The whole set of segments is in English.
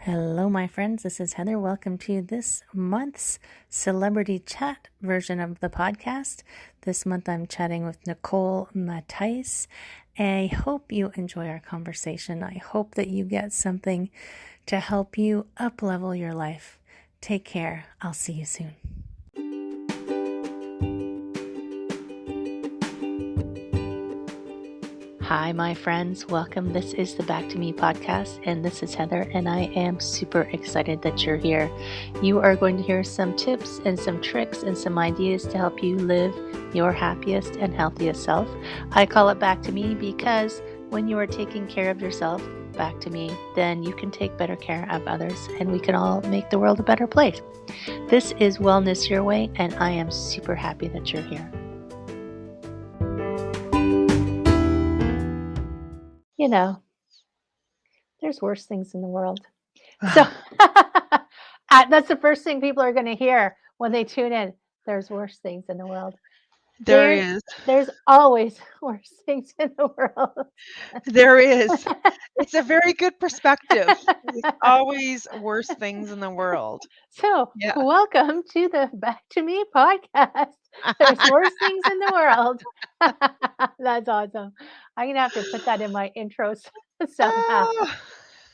Hello, my friends. This is Heather. Welcome to this month's celebrity chat version of the podcast. This month I'm chatting with Nicole Mattice. I hope you enjoy our conversation. I hope that you get something to help you up-level your life. Take care. I'll see you soon. Hi, my friends. Welcome. This is the Back to Me podcast, and this is Heather, and I am super excited that you're here. You are going to hear some tips and some tricks and some ideas to help you live your happiest and healthiest self. I call it Back to Me because when you are taking care of yourself, back to me, then you can take better care of others, and we can all make the world a better place. This is Wellness Your Way, and I am super happy that you're here. You know, there's worse things in the world. So that's the first thing people are going to hear when they tune in. There's worse things in the world. There is. There's always worse things in the world. There is. It's a very good perspective. There's always worse things in the world. So, Yeah. welcome to the Back to Me podcast. There's worse things in the world. That's awesome. I'm going to have to put that in my intro somehow. Oh,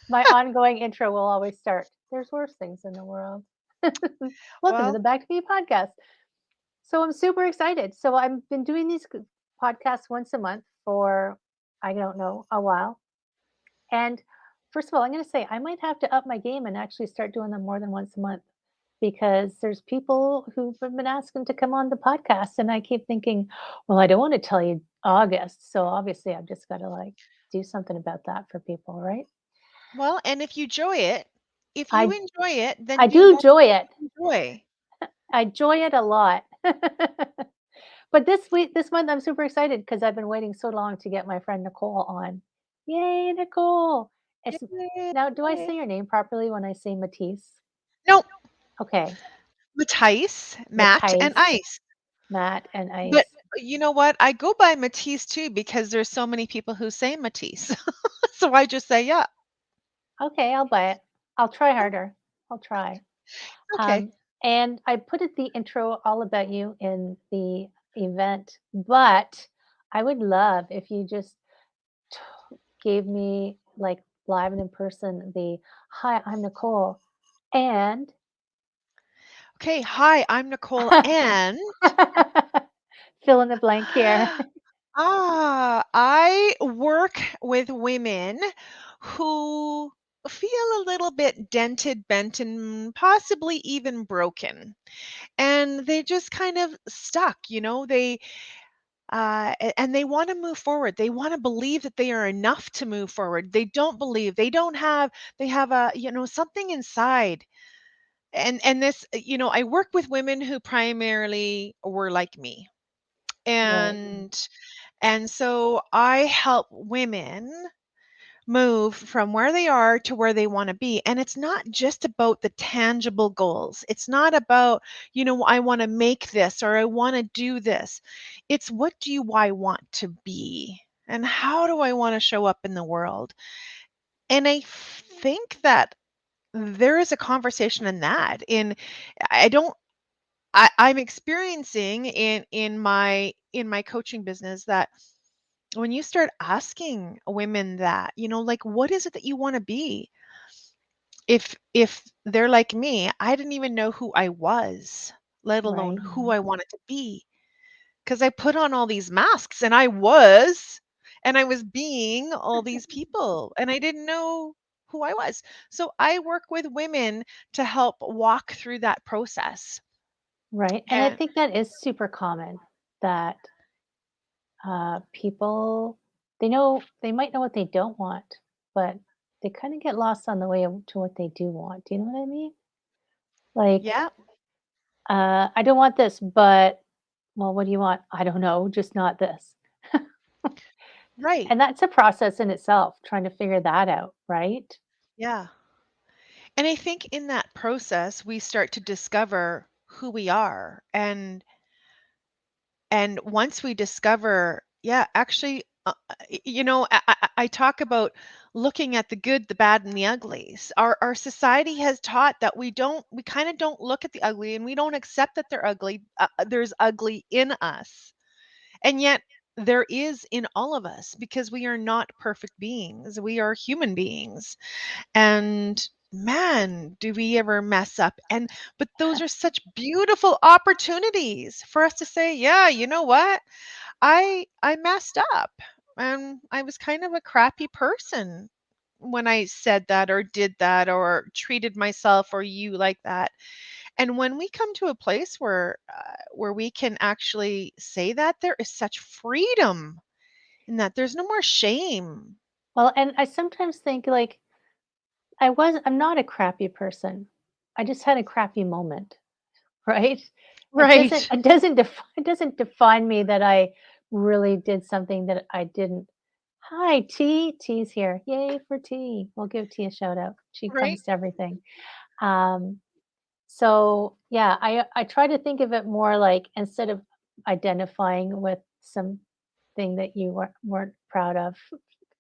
My ongoing intro will always start. There's worse things in the world. Welcome to well, the Back to Me podcast. So I'm super excited. So I've been doing these podcasts once a month for, I don't know, a while. And first of all, I'm going to say I might have to up my game and actually start doing them more than once a month because there's people who've been asking to come on the podcast. And I keep thinking, well, I don't want to tell you August. So obviously I've just got to do something about that for people, right? well, and if you enjoy it, I then I you do will enjoy it. enjoy. I enjoy it a lot. But this month, I'm super excited because I've been waiting so long to get my friend Nicole on. Yay, Nicole! It's, now, do I say Yay. your name properly when I say Matisse? No, Okay, Mattice, Matt, and Matisse, Ice. Matt, and But Ice. you know what? I go by Matisse too because there's so many people who say Matisse. So I just say, yeah, Okay, I'll buy it. I'll try harder. I'll try. okay. And I put it the intro all about you in the event, but I would love if you just gave me live and in person the hi, I'm Nicole, and Okay, hi, I'm Nicole, and fill in the blank here. I work with women who feel a little bit dented, bent, and possibly even broken. And they just kind of stuck, and they want to move forward. They want to believe that they are enough to move forward. They don't believe, they have something inside. And this, I work with women who primarily were like me. Right. And so I help women move from where they are to where they want to be. And it's not just about the tangible goals. It's not about, I want to make this or I want to do this. It's what do I want to be? And how do I want to show up in the world? And I think that there is a conversation in that. I don't I'm experiencing in my coaching business that when you start asking women that, like what is it that you want to be? If they're like me, I didn't even know who I was, let alone Right. who I wanted to be, because I put on all these masks and I was being all these people and I didn't know who I was. So I work with women to help walk through that process. Right. And I And think that is super common that people, they might know what they don't want, but they kind of get lost on the way to what they do want. Do you know what I mean? Like, yeah, I don't want this, but well, what do you want? I don't know, just not this. right. And that's a process in itself, trying to figure that out, right? Yeah. And I think in that process, we start to discover who we are. And once we discover, yeah, actually, I talk about looking at the good, the bad, and the uglies. Our society has taught that we kind of don't look at the ugly, and we don't accept that they're ugly. There's ugly in us, and yet there is in all of us, because we are not perfect beings. We are human beings, and man, do we ever mess up. But those are such beautiful opportunities for us to say, yeah, you know what, I messed up, and I was kind of a crappy person when I said that or did that or treated myself or you like that. And when we come to a place where we can actually say that, there is such freedom in that. There's no more shame. Well, and I sometimes think like I'm not a crappy person. I just had a crappy moment, right? Right. It doesn't define me that I really did something that I didn't. Hi, T. T's here. Yay for T. We'll give T a shout out. She Right. comes to everything. Um, so yeah, I try to think of it more like instead of identifying with something that you weren't proud of,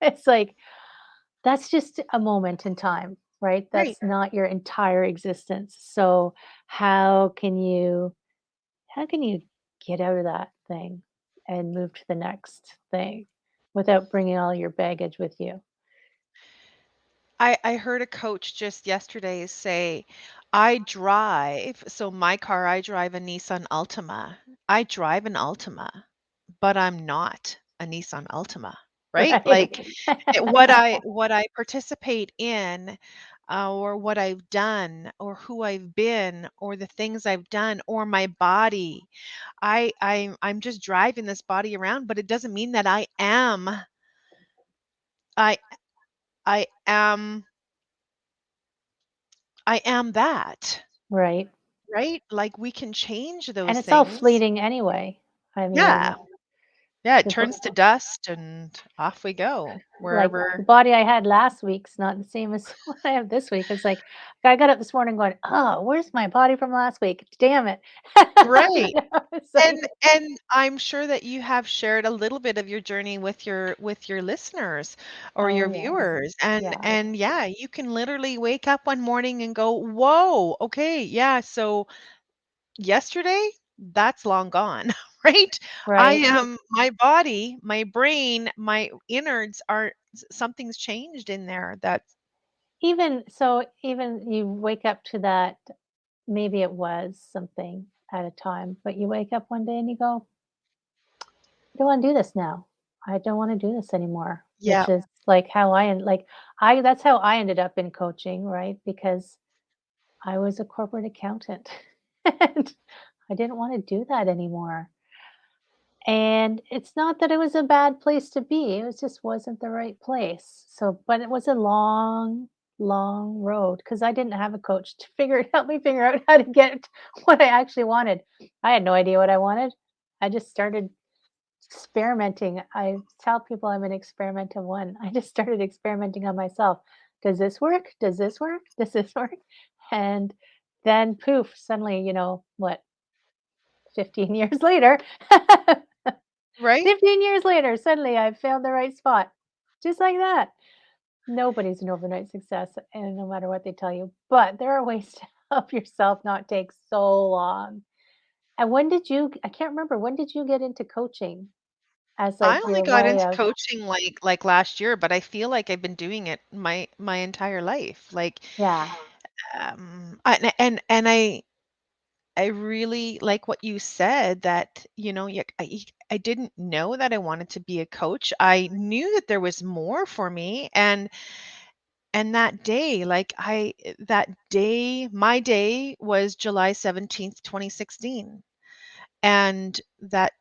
it's like that's just a moment in time, right? Right. That's not your entire existence. So how can you how can you get out of that thing and move to the next thing without bringing all your baggage with you? I heard a coach just yesterday say, my car, I drive a Nissan Altima. I drive an Altima, but I'm not a Nissan Altima, right? Right. Like what I participate in, or what I've done or who I've been or the things I've done or my body. I'm just driving this body around, but it doesn't mean that I I am I am that. Right. Right? Like, we can change And those it's all things. fleeting anyway. I mean, Yeah. Yeah, it the turns to dust and off we go like, the wherever. body I had last week's not the same as what I have this week. It's like, I got up this morning going, "Oh, where's my body from last week? Damn it." Right. You know, it's And like and I'm sure that you have shared a little bit of your journey with your listeners or oh, your yes. viewers, and Yeah, and yeah, you can literally wake up one morning and go, "Whoa, okay, yeah, so yesterday, that's long gone," right? I right. am my body, my brain, my innards are something's changed in there that. Even you wake up to that, maybe it was something at a time, but you wake up one day and you go, "I don't wanna do this now. I don't wanna do this anymore," Yeah, which is like how I en like, I that's how I ended up in coaching, right? Because I was a corporate accountant, and I didn't wanna do that anymore. And it's not that it was a bad place to be, it was just wasn't the right place. So but it was a long, long road because I didn't have a coach to help me figure out how to get what I actually wanted. I had no idea what I wanted. I just started experimenting. I tell people I'm an experimental one. I just started experimenting on myself. Does this work? Does this work? Does this work? And then poof, suddenly, what, 15 years later, right? 15 years later, suddenly I've found the right spot. Just like that. Nobody's an overnight success, and no matter what they tell you, but there are ways to help yourself not take so long. And I can't remember, when did you get into coaching as I like only your got way into of, coaching like last year, but I feel like I've been doing it my entire life. Like, yeah, and I really like what you said that, I didn't know that I wanted to be a coach. I knew that there was more for me, and that day, my day was July 17th, 2016. And that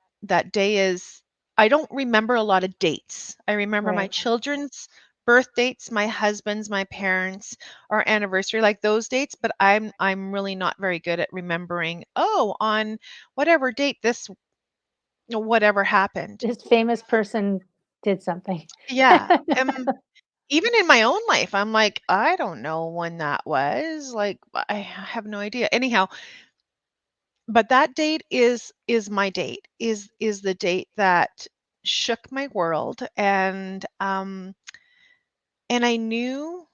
day is, I don't remember a lot of dates. I remember my right. children's birth dates, my husband's, my parents, our anniversary, like those dates, but I'm really not very good at remembering, oh, on whatever date this whatever happened. This famous person did something. Yeah. Even in my own life, I'm like, I don't know when that was. Like, I have no idea. Anyhow, but that date is my date, is the date that shook my world. And I knew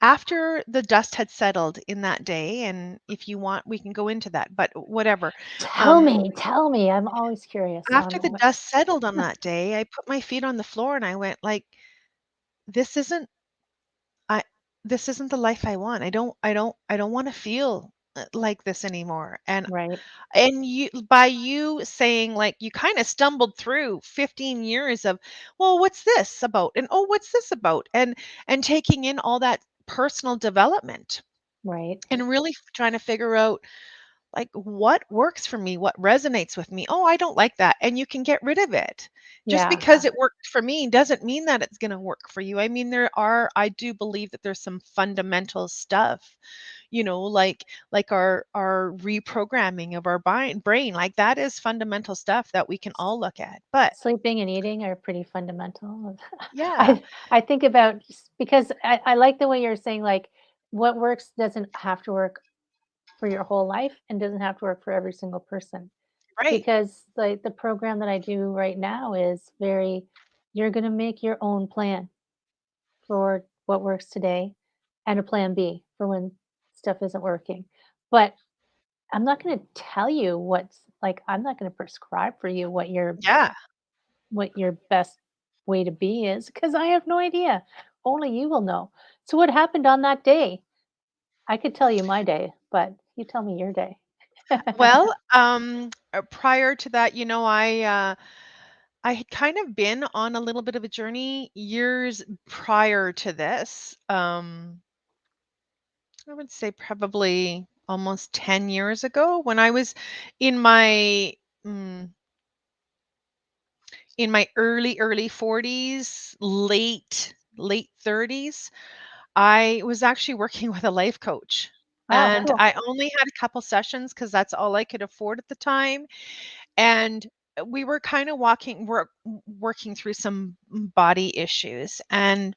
after the dust had settled in that day, and if you want, we can go into that, but whatever. Um, Tell me. I'm always curious After on the what. dust settled on that day, I put my feet on the floor and I went like, this isn't I this isn't the life I want. I don't want to feel like this anymore. Right, And you, by you saying, like, you kind of stumbled through 15 years of, well, what's this about? And oh, what's this about? And taking in all that personal development right. and really trying to figure out, like, what works for me, what resonates with me. Oh, I don't like that. And you can get rid of it. Just Yeah. because it worked for me doesn't mean that it's going to work for you. I mean, I do believe that there's some fundamental stuff, like our reprogramming of our brain, like that is fundamental stuff that we can all look at. But Sleeping and eating are pretty fundamental. yeah, I think about because I like the way you're saying like what works doesn't have to work for your whole life and doesn't have to work for every single person. right. Because like the program that I do right now is very you're going to make your own plan for what works today and a plan B for when stuff isn't working. But I'm not going to tell you what's like I'm not going to prescribe for you Yeah. what your best way to be is because I have no idea. Only you will know. So what happened on that day? I could tell you my day, but you tell me your day. Well, prior to that, I had kind of been on a little bit of a journey years prior to this. I would say probably almost 10 years ago when I was in my mm, in my early 40s, late 30s. I was actually working with a life coach. Oh, And cool. I only had a couple sessions because that's all I could afford at the time. And we were kind of working through some body issues. And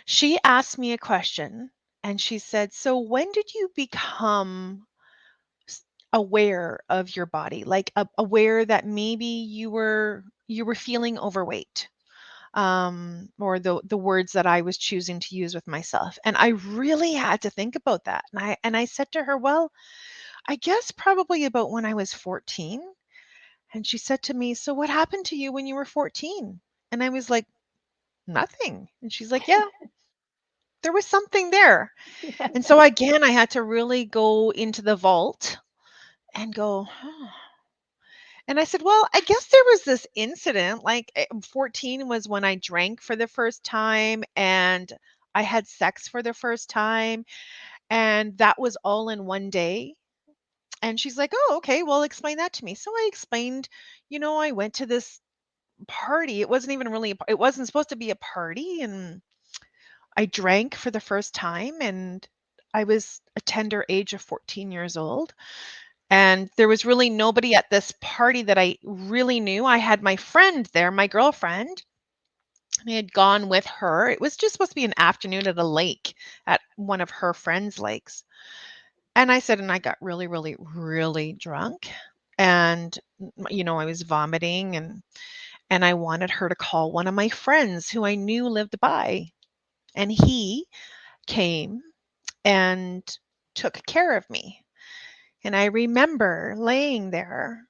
she asked me a question and she said, "So when did you become aware of your body? Like aware that maybe you were feeling overweight?" Or the words that I was choosing to use with myself. And I really had to think about that. And I said to her, "Well, I guess probably about when I was 14." And she said to me, "So what happened to you when you were 14?" And I was like, "Nothing." And she's like, "Yeah, there was something there." Yeah. And so again, I had to really go into the vault and go, huh. And I said, "Well, I guess there was this incident. Like 14 was when I drank for the first time and I had sex for the first time. And that was all in one day." And she's like, "Oh, okay. Well, explain that to me." So I explained, I went to this party. It wasn't even really, it wasn't supposed to be a party. And I drank for the first time. And I was a tender age of 14 years old. And there was really nobody at this party that I really knew. I had my friend there, my girlfriend. I had gone with her. It was just supposed to be an afternoon at a lake, at one of her friends' lakes. And I said, and I got really, really, really drunk. And I was vomiting, and I wanted her to call one of my friends who I knew lived by. And he came and took care of me. And I remember laying there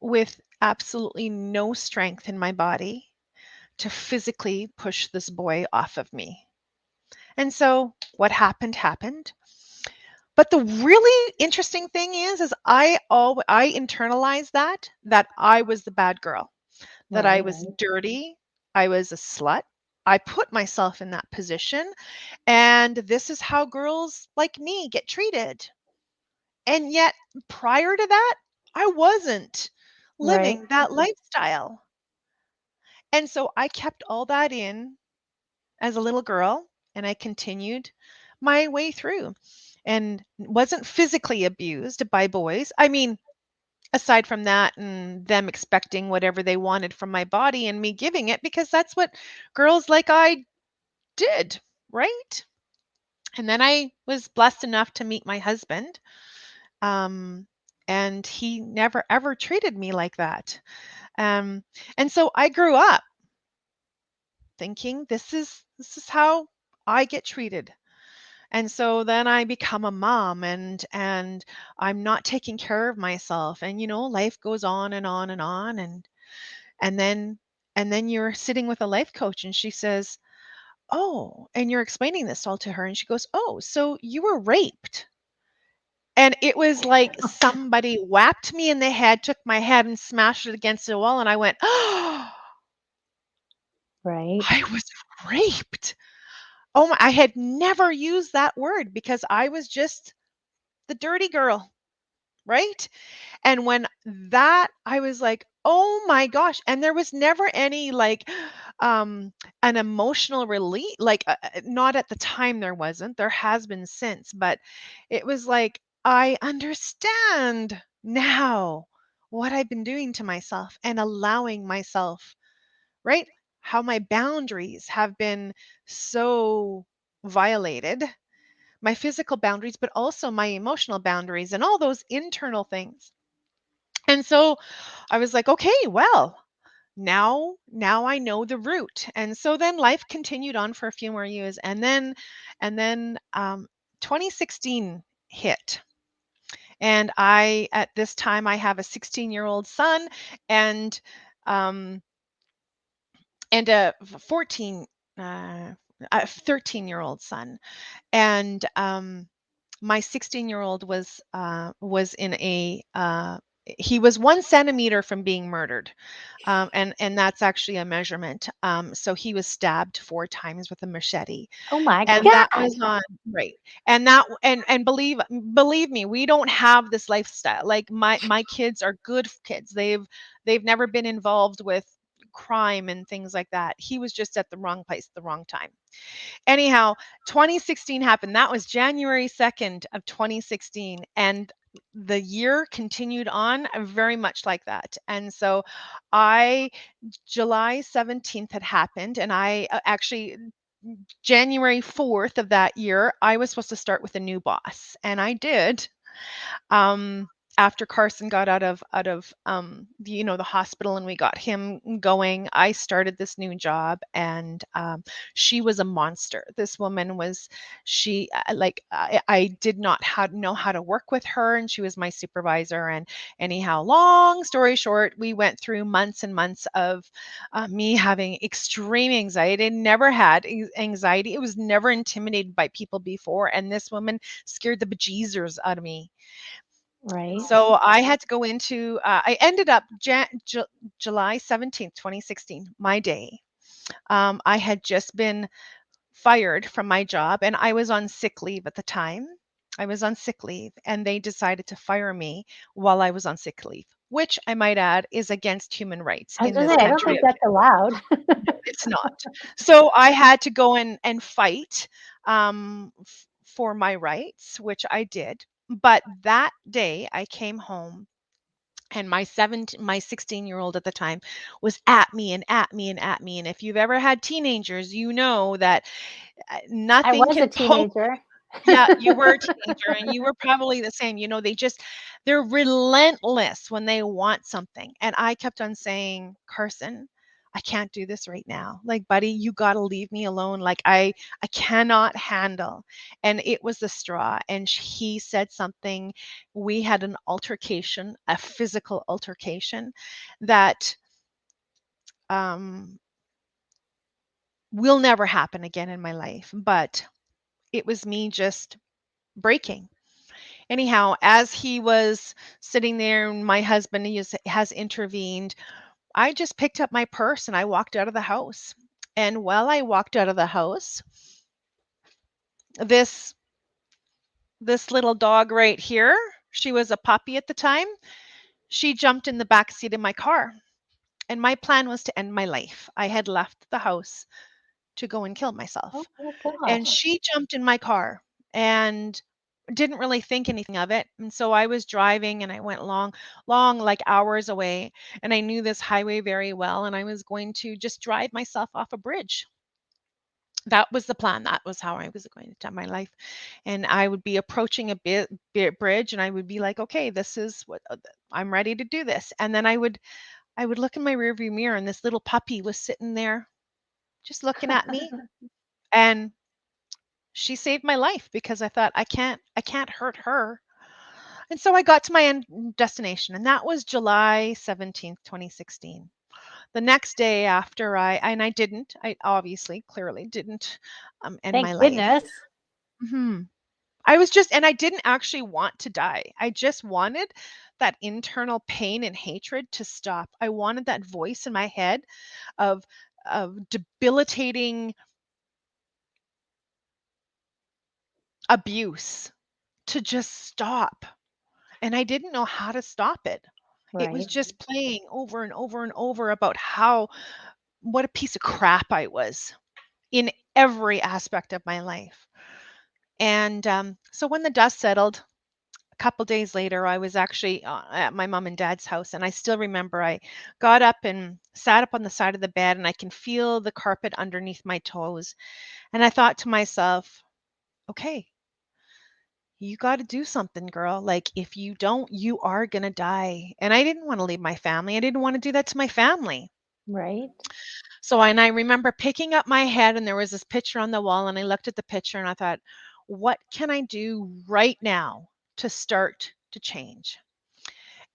with absolutely no strength in my body to physically push this boy off of me. And so what happened happened. But the really interesting thing is I internalized that I was the bad girl, that I Right. was dirty, I was a slut. I put myself in that position, and this is how girls like me get treated. And yet, prior to that, I wasn't Right. living that lifestyle. And so I kept all that in as a little girl, and I continued my way through and wasn't physically abused by boys. I mean, aside from that and them expecting whatever they wanted from my body and me giving it because that's what girls like I did, right? And then I was blessed enough to meet my husband. Um, And he never ever treated me like that. Um, and so I grew up thinking this is how I get treated. And so then I become a mom, and I'm not taking care of myself, and life goes on and on and on, and then you're sitting with a life coach and she says, "Oh," and you're explaining this all to her and she goes, "Oh, so you were raped." And it was like somebody whacked me in the head, took my head and smashed it against the wall, and I went, "Oh, Right. I was raped." Oh my, I had never used that word because I was just the dirty girl, right? And when that I was like, "Oh my gosh." And there was never any like um an emotional relief, like not at the time there wasn't. There has been since, but it was like I understand now what I've been doing to myself and allowing myself, right? How my boundaries have been so violated, my physical boundaries, but also my emotional boundaries and all those internal things. And so I was like, okay, well, now I know the route. And so then life continued on for a few more years. And then 2016 hit. And I at this time I have a 16-year-old son and um and a 14 a 13-year-old son. And my 16-year-old was in a he was 1 centimeter from being murdered, and that's actually a measurement. So he was stabbed 4 times with a machete, Oh my and that God. was on right. And believe me, we don't have this lifestyle. Like my kids are good kids. They've never been involved with crime and things like that. He was just at the wrong place at the wrong time. Anyhow, 2016 happened. That was January 2nd of 2016. And the year continued on very much like that. And so I, July 17th had happened. And I actually, January 4th of that year, I was supposed to start with a new boss. And I did. um, After Carson got out of the hospital and we got him going, I started this new job, and she was a monster. This woman was she like I did not know how to work with her, and she was my supervisor. And anyhow, long story short, we went through months and months of me having extreme anxiety. I never had anxiety. It was never intimidated by people before, and this woman scared the bejesus out of me. Right. So I had to go into, I ended up July 17th, 2016, my day. I had just been fired from my job and I was on sick leave at the time. I was on sick leave and they decided to fire me while I was on sick leave, which I might add is against human rights I was in gonna this say, I don't country. think that's allowed. It's not. So I had to go in and fight for my rights, which I did. But that day I came home and my 16-year-old at the time was at me and at me and at me. And if you've ever had teenagers, you know that I nothing was a can poke. teenager. Yeah, you were a teenager and you were probably the same. They're relentless when they want something. And I kept on saying, Carson, I can't do this right now. Like, buddy, you got to leave me alone. Like I cannot handle. And it was the straw. And he said something. We had an altercation, a physical altercation that um will never happen again in my life. But it was me just breaking. Anyhow, as he was sitting there and my husband has intervened, I just picked up my purse and I walked out of the house. And while I walked out of the house, this this little dog right here, she was a puppy at the time, she jumped in the back seat of my car. And my plan was to end my life. I had left the house to go and kill Oh myself. my And gosh. she jumped in my car and didn't really think anything of it. And so I was driving and I went long, like hours away. And I knew this highway very well. And I was going to just drive myself off a bridge. That was the plan. That was how I was going to end my life. And I would be approaching a bridge, and I would be like, okay, this is what I'm ready to do this. And then I would look in my rearview mirror, and this little puppy was sitting there just looking at me. And she saved my life because I thought I can't hurt her. And so I got to my end destination, and that was July 17th, 2016. The next day after I obviously clearly didn't end my Thank life. goodness. hmm I was just, and I didn't actually want to die. I just wanted that internal pain and hatred to stop. I wanted that voice in my head of debilitating abuse to just stop. And I didn't know how to stop it. It was Right. just playing over and over and over about how what a piece of crap I was in every aspect of my life. And so when the dust settled, a couple days later, I was actually at my mom and dad's house, and I still remember I got up and sat up on the side of the bed, and I can feel the carpet underneath my toes. And I thought to myself, okay, you got to do something, girl. Like, if you don't, you are going to die. And I didn't want to leave my family. I didn't want to do that to my family. Right. So, and I remember picking up my head, and there was this picture on the wall, and I looked at the picture and I thought, what can I do right now to start to change?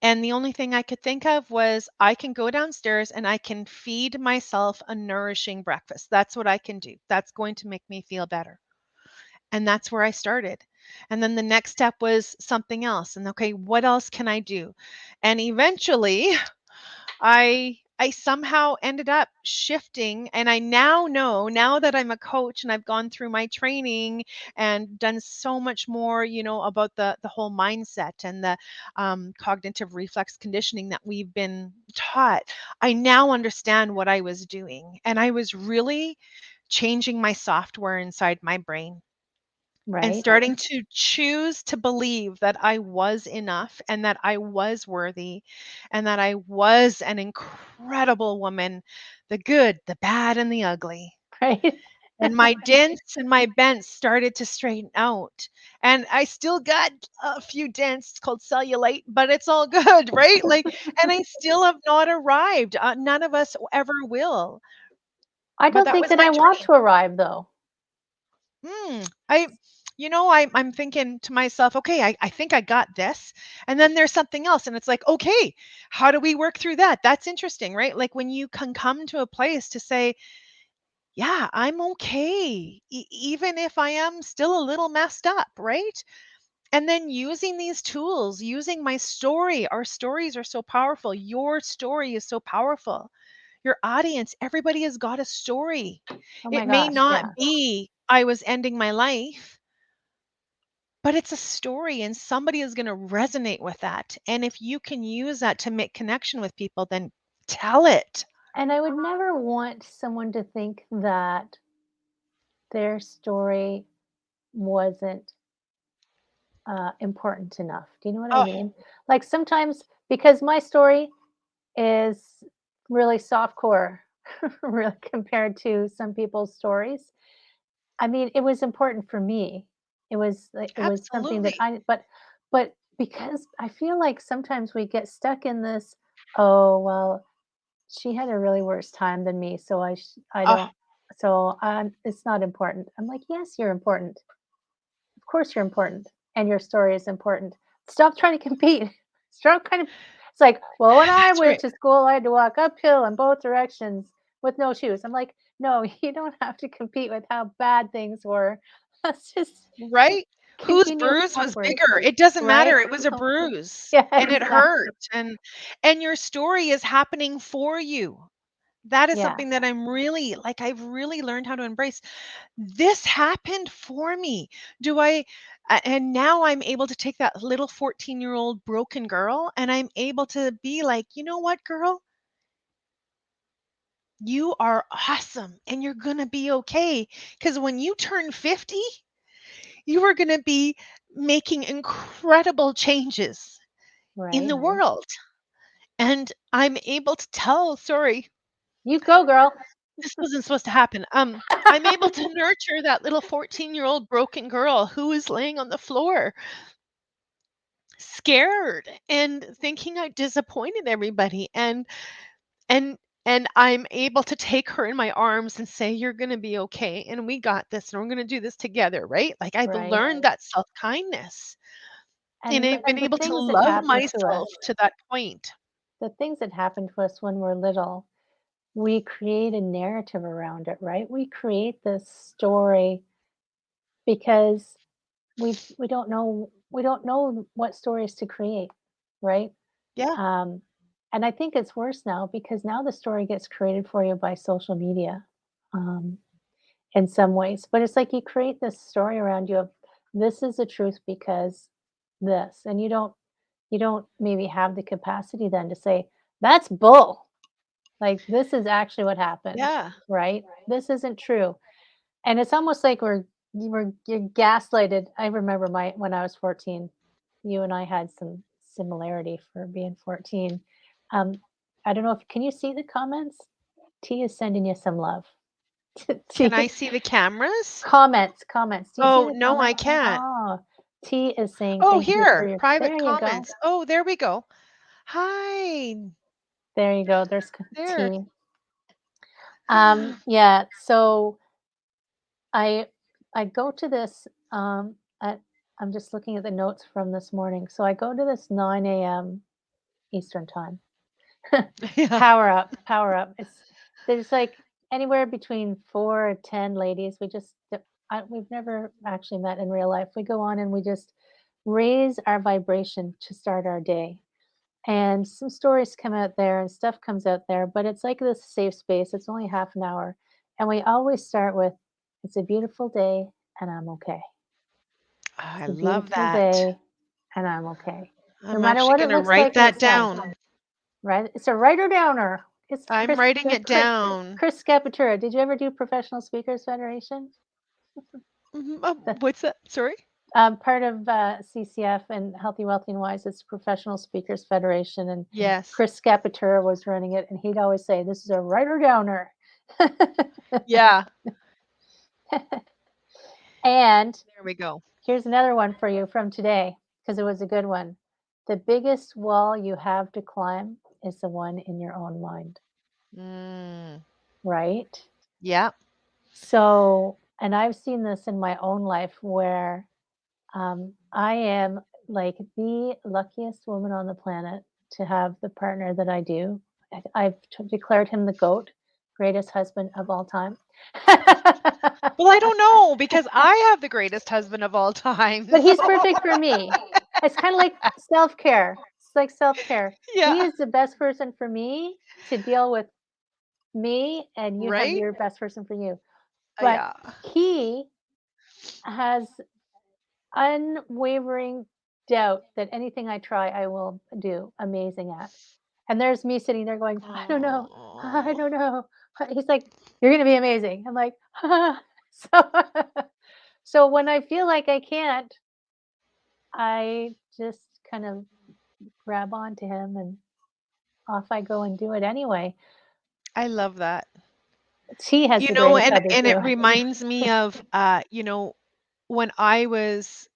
And the only thing I could think of was I can go downstairs and I can feed myself a nourishing breakfast. That's what I can do. That's going to make me feel better. And that's where I started. And then the next step was something else. And okay, what else can I do? And eventually I somehow ended up shifting, and I now know, now that I'm a coach and I've gone through my training and done so much more, about the whole mindset and the cognitive reflex conditioning that we've been taught. I now understand what I was doing, and I was really changing my software inside my brain and Right. starting to choose to believe that I was enough and that I was worthy and that I was an incredible woman, the good, the bad, and the ugly. Right. And my dents and my bents started to straighten out. And I still got a few dents called cellulite, but it's all good, right? Like, and I still have not arrived. None of us ever will. I But don't that think was that my I want journey. to arrive though. I I'm thinking to myself, okay, I think I got this. And then there's something else. And it's like, okay, how do we work through that? That's interesting, right? Like when you can come to a place to say, yeah, I'm okay, even if I am still a little messed up, right? And then using these tools, using my story. Our stories are so powerful. Your story is so powerful. Your audience, everybody has got a story. Oh It my may gosh. not Yeah. be, I was ending my life, but it's a story and somebody is going to resonate with that. And if you can use that to make connection with people, then tell it. And I would never want someone to think that their story wasn't important enough. Do you know what I Oh, mean? Like sometimes, because my story is really soft core, really compared to some people's stories. I mean, it was important for me. It was something that absolutely. but because I feel like sometimes we get stuck in this, oh well, she had a really worse time than me, so I Oh, don't, it's not important. I'm like, yes, you're important. Of course you're important, and your story is important. Stop trying to compete. Stop kind of, it's like, well, when I that's went right. to school, I had to walk uphill in both directions with no shoes. I'm like, no, you don't have to compete with how bad things were. Let's just Right? Whose continue bruise was onwards, bigger? It doesn't right? matter. It was a bruise Yeah, and it exactly. hurt. And your story is happening for you. That is Yeah. something that I've really learned how to embrace. This happened for me. Do I and now I'm able to take that little 14-year-old broken girl and I'm able to be like, "You know what, girl? You are awesome and you're going to be okay." Cuz when you turn 50, you are going to be making incredible changes in Right. the world. And I'm able to tell, sorry, You go, girl. this wasn't supposed to happen. I'm able to nurture that little 14-year-old broken girl who is laying on the floor, scared and thinking I disappointed everybody. And and I'm able to take her in my arms and say, "You're gonna be okay, and we got this, and we're gonna do this together," right? Like, I've Right. learned that self-kindness, and I've been And the able to things that love happen to us, myself to that point. the things that happen to us when we're little, we create a narrative around it, right? We create this story because we don't know what stories to create, right? Yeah, Um, and I think it's worse now because now the story gets created for you by social media, um, in some ways. But it's like you create this story around you of this is the truth because this, and you don't maybe have the capacity then to say that's bull. Like this is actually what happened, yeah. right? This isn't true. And it's almost like you're gaslighted. I remember my when I was 14, you and I had some similarity for being 14. Um, I don't know if can you see the comments? T is sending you some love. Can T I see the cameras? comments. Do you see Oh, the no, I comments? can't. Oh, T is saying Oh, thank you for here, your private there you go. comments. Oh, there we go. Hi, There you go. There's there. T. Yeah, so I I go to this at I'm just looking at the notes from this morning. So I go to this 9 a.m. Eastern time. Yeah. Power up, power up. It's there's like anywhere between 4 or 10 ladies. We've never actually met in real life. We go on and we just raise our vibration to start our day. And some stories come out there and stuff comes out there, but it's like this safe space. It's only half an hour. And we always start with, it's a beautiful day and I'm okay. I It's a love beautiful that. day and I'm okay. No I'm matter actually what it gonna looks write like that outside, down. right? It's a writer downer. It's I'm writing it down. Chris Scapatura. Did you ever do Professional Speakers Federation? Mhm, The what's that? Sorry? part of CCF and Healthy, Wealthy, and Wise. It's Professional Speakers Federation, and Yes. Chris Scapatura was running it, and he'd always say, "This is a writer downer." Yeah, And there we go. here's another one for you from today because it was a good one. The biggest wall you have to climb is the one in your own mind, Mm, right? yeah. So, and I've seen this in my own life where I am like the luckiest woman on the planet to have the partner that I do. I've declared him the GOAT, greatest husband of all time. Well, I don't know because I have the greatest husband of all time, But so he's perfect for me. It's kind of like self care. It's like self care. He yeah. is the best person for me to deal with me, and you have Right? your best person for you. But Yeah. he has unwavering doubt that anything I try, I will do amazing at. And there's me sitting there going, I don't know. I Oh, don't know. He's like, you're going to be amazing. I'm like, so, so when I feel like I can't, I just kind of grab onto him and off I go and do it anyway. I love that. He has You the know, greatest and hubby and it too. reminds me of, when I was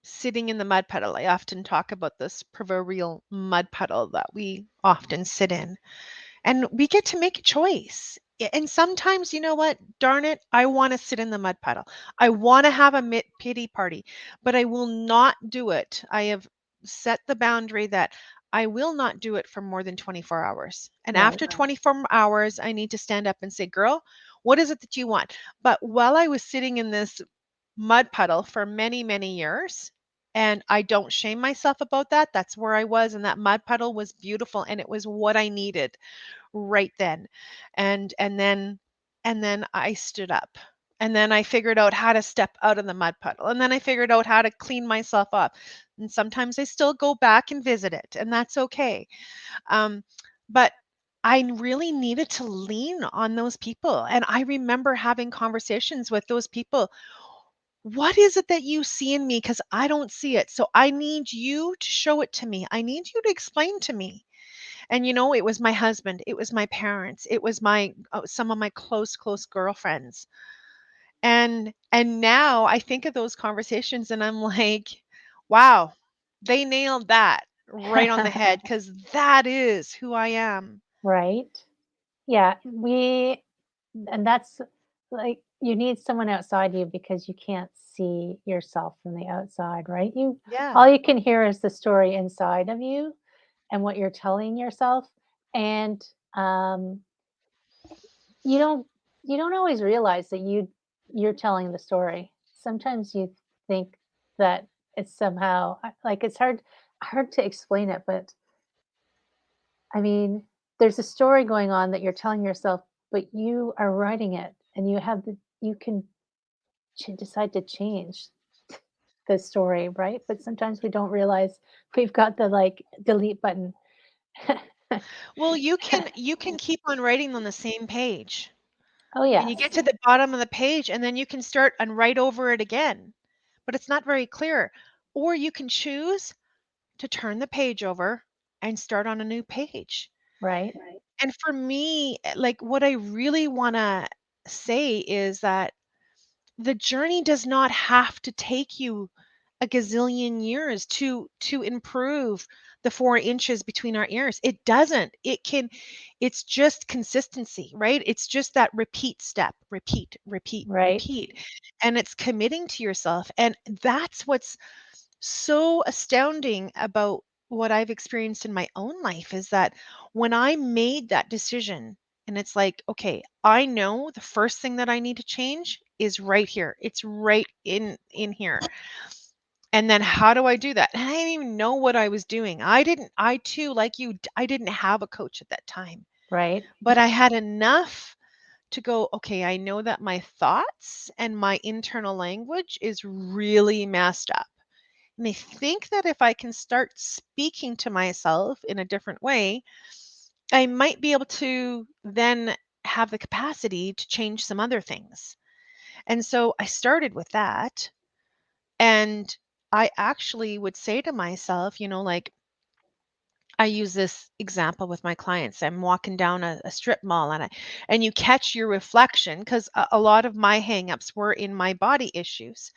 sitting in the mud puddle, I often talk about this proverbial mud puddle that we often sit in. And we get to make a choice. And sometimes, you know what? Darn it, I want to sit in the mud puddle. I want to have a pity party, but I will not do it. I have set the boundary that I will not do it for more than 24 hours. And Right. after 24 hours, I need to stand up and say, girl, what is it that you want? But while I was sitting in this mud puddle for many, many years, and I don't shame myself about that. That's where I was, and that mud puddle was beautiful, and it was what I needed right then. And then I stood up. And then I figured out how to step out of the mud puddle. And then I figured out how to clean myself up. And sometimes I still go back and visit it, and that's okay. But I really needed to lean on those people. And I remember having conversations with those people. What is it that you see in me? Because I don't see it. So I need you to show it to me. I need you to explain to me. And it was my husband, it was my parents, it was my some of my close girlfriends. And now I think of those conversations and I'm like, wow, they nailed that right on the head because that is who I am. Right? Yeah, and that's like you need someone outside you because you can't see yourself from the outside, right? Yeah. All you can hear is the story inside of you and what you're telling yourself. And um, you don't you don't always realize that you're telling the story. Sometimes you think that it's somehow like it's hard to explain it, but I mean, there's a story going on that you're telling yourself, but you are writing it and you can decide to change the story, right? But sometimes we don't realize we've got the like delete button. Well, you can keep on writing on the same page. Oh, And you yes. get to the bottom of the page and then you can start and write over it again. But it's not very clear. Or you can choose to turn the page over and start on a new page. Right, And for me, like what I really want to say is that the journey does not have to take you a gazillion years to improve the 4 inches between our ears. It doesn't. It's just consistency, right? It's just that repeat step, repeat, repeat, right, repeat. And it's committing to yourself. And that's what's so astounding about what I've experienced in my own life is that when I made that decision, and it's like, okay, I know the first thing that I need to change is right here. It's right in here. And then how do I do that? And I didn't even know what I was doing. I too, like you, I didn't have a coach at that time, right, but I had enough to go, okay, I know that my thoughts and my internal language is really messed up. And I think that if I can start speaking to myself in a different way, I might be able to then have the capacity to change some other things. And so I started with that. And I actually would say to myself, like I use this example with my clients. I'm walking down a strip mall and you catch your reflection because a lot of my hangups were in my body issues.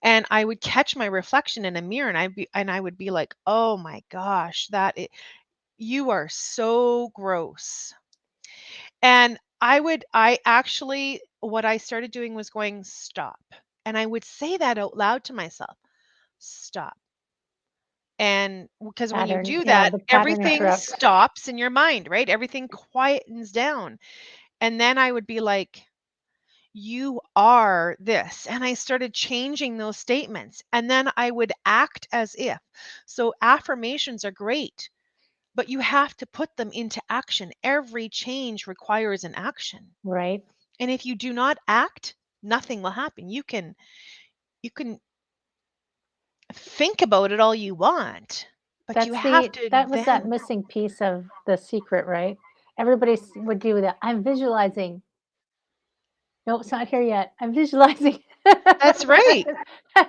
And I would catch my reflection in a mirror and I would be like, "Oh my gosh, you are so gross." And I actually what I started doing was going, "Stop." And I would say that out loud to myself. Stop. And because when you pattern. do Yeah, that, the pattern everything interrupt. stops in your mind, right? Everything quietens down. And then I would be like, you are this. And I started changing those statements. And then I would act as if. So affirmations are great, but you have to put them into action. Every change requires an action. Right. And if you do not act, nothing will happen. You can think about it all you want, but you have to That was that then. missing piece of the secret, right? Everybody would do that. I'm visualizing. No, it's not here yet. I'm visualizing. That's right.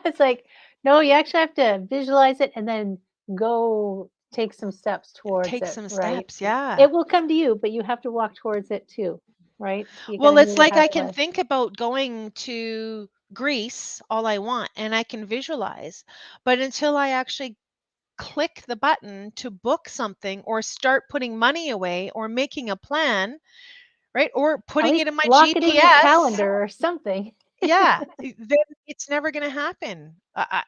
It's like, no, you actually have to visualize it and then go take some steps towards Take it, some right? steps. Yeah. It will come to you, but you have to walk towards it too, right? You got to Well, it's meet it like I can halfway. think about going to Greece all I want and I can visualize, but until I actually click the button to book something or start putting money away or making a plan, right? Or At putting least it in my block it in your GPS, calendar or something. yeah, then it's never going to happen.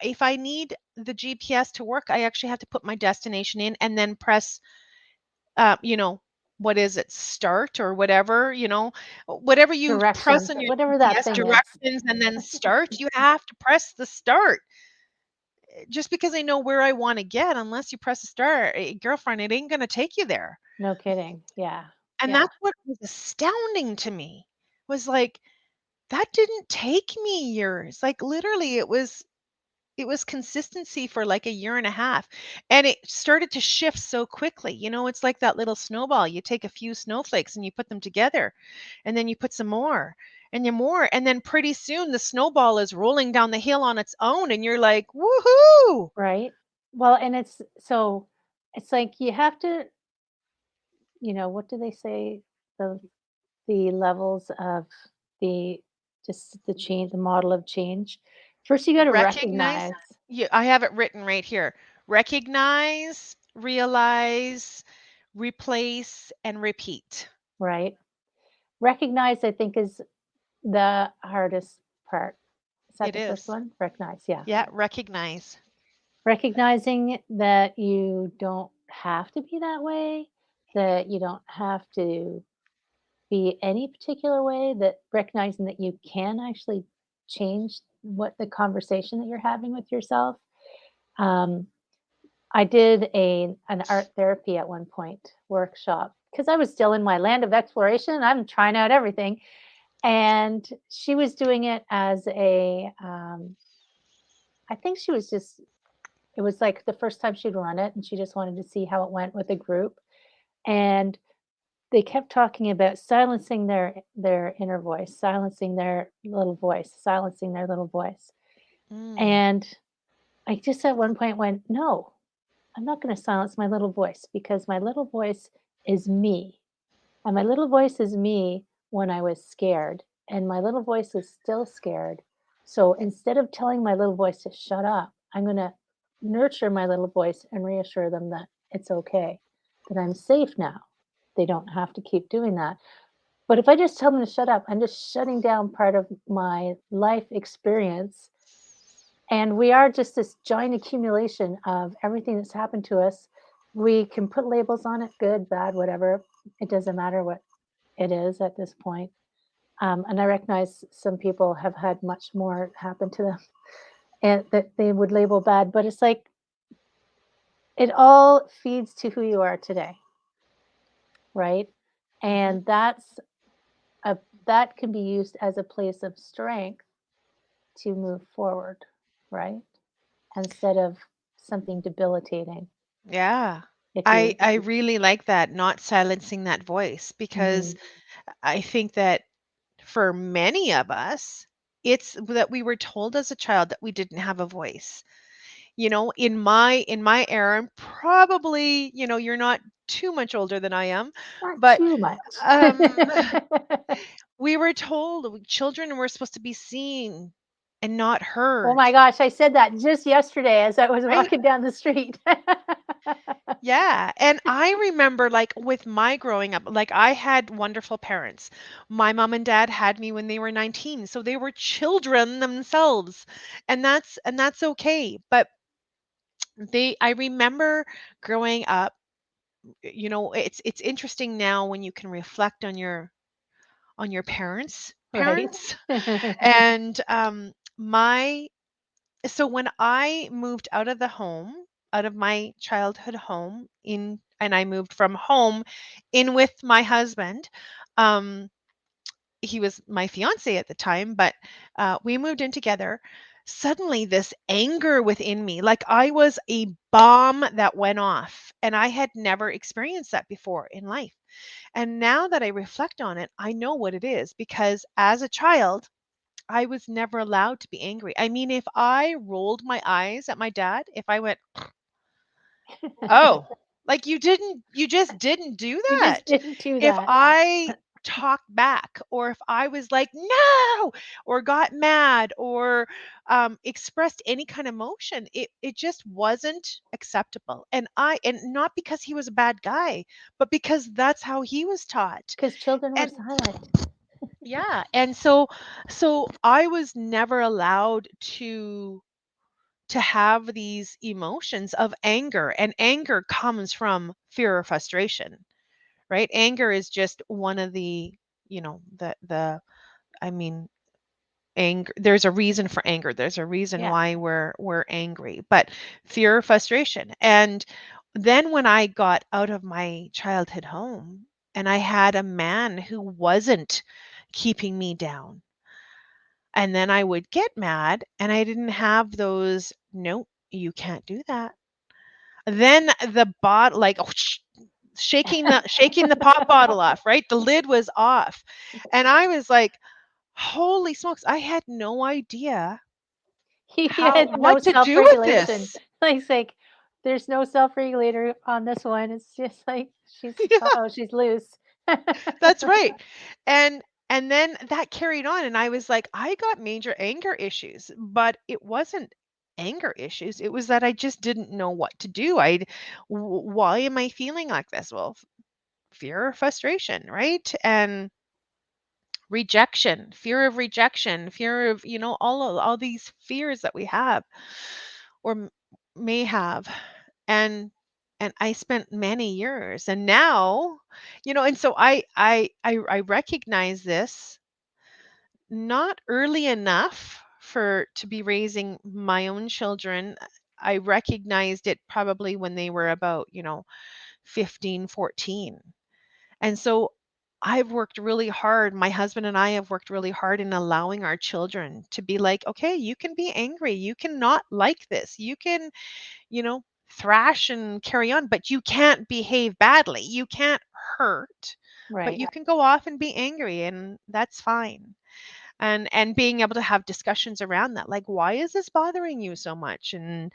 If I need the GPS to work, I actually have to put my destination in and then press uh, you know, what is it, start or whatever, whatever you press Directions, on your whatever that GPS thing is. directions and then start, you have to press the start. Just because I know where I want to get, unless you press the start, girlfriend, it ain't going to take you there. No kidding. Yeah. And Yeah. that's what was astounding to me was like, that didn't take me years. Like literally it was consistency for like a year and a half and it started to shift so quickly. It's like that little snowball. You take a few snowflakes and you put them together and then you put some more and you more and then pretty soon the snowball is rolling down the hill on its own and you're like, woohoo. Right. Well, and it's so it's like you have to what do they say? The the levels of the just the change, the model of change. First, you got to Recognize. recognize, I have it written right here. Recognize, realize, replace, and repeat. right? Recognize, I think, is the hardest part. Is that It the first is. one? Recognize, yeah. Yeah, recognize. Recognizing that you don't have to be that way, that you don't have to be any particular way, that recognizing that you can actually change what the conversation that you're having with yourself. Um, I did an art therapy at one point workshop because I was still in my land of exploration. I'm trying out everything, and she was doing it as I think she was just. It was like the first time she'd run it, and she just wanted to see how it went with a group. And they kept talking about silencing their inner voice, silencing their little voice, silencing their little voice. Mm. And I just at one point went, no, I'm not going to silence my little voice because my little voice is me. And my little voice is me when I was scared. And my little voice is still scared. So instead of telling my little voice to shut up, I'm going to nurture my little voice and reassure them that it's okay, that I'm safe now. They don't have to keep doing that. But if I just tell them to shut up, I'm just shutting down part of my life experience. And we are just this giant accumulation of everything that's happened to us. We can put labels on it, good, bad, whatever. It doesn't matter what it is at this point. And I recognize some people have had much more happen to them and that they would label bad, but it's like it all feeds to who you are today, right? Mm-hmm. And a that can be used as a place of strength to move forward, right? Instead of something debilitating. Yeah. If I you really like that, not silencing that voice, because mm, I think that for many of us, it's that we were told as a child that we didn't have a voice. In my era, probably, you're not too much older than I am, not but too much. um we were told children were supposed to be seen and not Oh heard, my gosh, I said that just yesterday as I was right? walking down the street. Yeah, and I remember, like, with my growing up, like, I had wonderful parents. My mom and dad had me when they were 19, so they were children themselves, and that's okay. But I remember growing up, it's interesting now when you can reflect on your parents' Right. parents. And my so when I moved out of the home, out of my childhood home, and I moved from home in with my husband. um he was my fiance at the time, but we moved in together. Suddenly, this anger within me, like I was a bomb that went off, and I had never experienced that before in life. And now that I reflect on it, I know what it is, because as a child, I was never allowed to be angry. I mean, if I rolled my eyes at my dad, if I went, "Oh, like you just didn't do You just that." didn't do If that. I talked back, or if I was like, "No," or got mad, or expressed any kind of emotion, it just wasn't acceptable. And not because he was a bad guy, but because that's how he was taught. Because children were And silent. yeah, and so I was never allowed to have these emotions of anger, and anger comes from fear or frustration, right? Anger is just one of the I mean, anger, there's a reason for anger, there's a reason Yeah. why we're angry, but fear or frustration. And then when I got out of my childhood home and I had a man who wasn't keeping me down, and then I would get mad and I didn't have those, no, you can't do that. Then the like, oh, shaking the pop bottle off, right? The lid was off. And I was like, holy smokes, I had no idea He how had no what to do with self-regulation. this. Like, it's like, There's no self-regulator on this one. It's just like Yeah, uh-oh, she's loose. that's right. And and then that carried on, and I was like, I got major anger issues, but it wasn't anger issues. It was that I just didn't know what to do. Why am I feeling like this? Well, fear or frustration, right? And rejection, fear of, all these fears that we have or may have. And I spent many years, and now, and so I recognize this not early enough for to be raising my own children. I recognized it probably when they were about, 15, 14. And so I've worked really hard. My husband and I have worked really hard in allowing our children to be like, okay, you can be angry. You can not like this. You can, thrash and carry on, but you can't behave badly. You can't hurt, but Right. you can go off and be angry, and that's fine. And being able to have discussions around that, like, why is this bothering you so much? And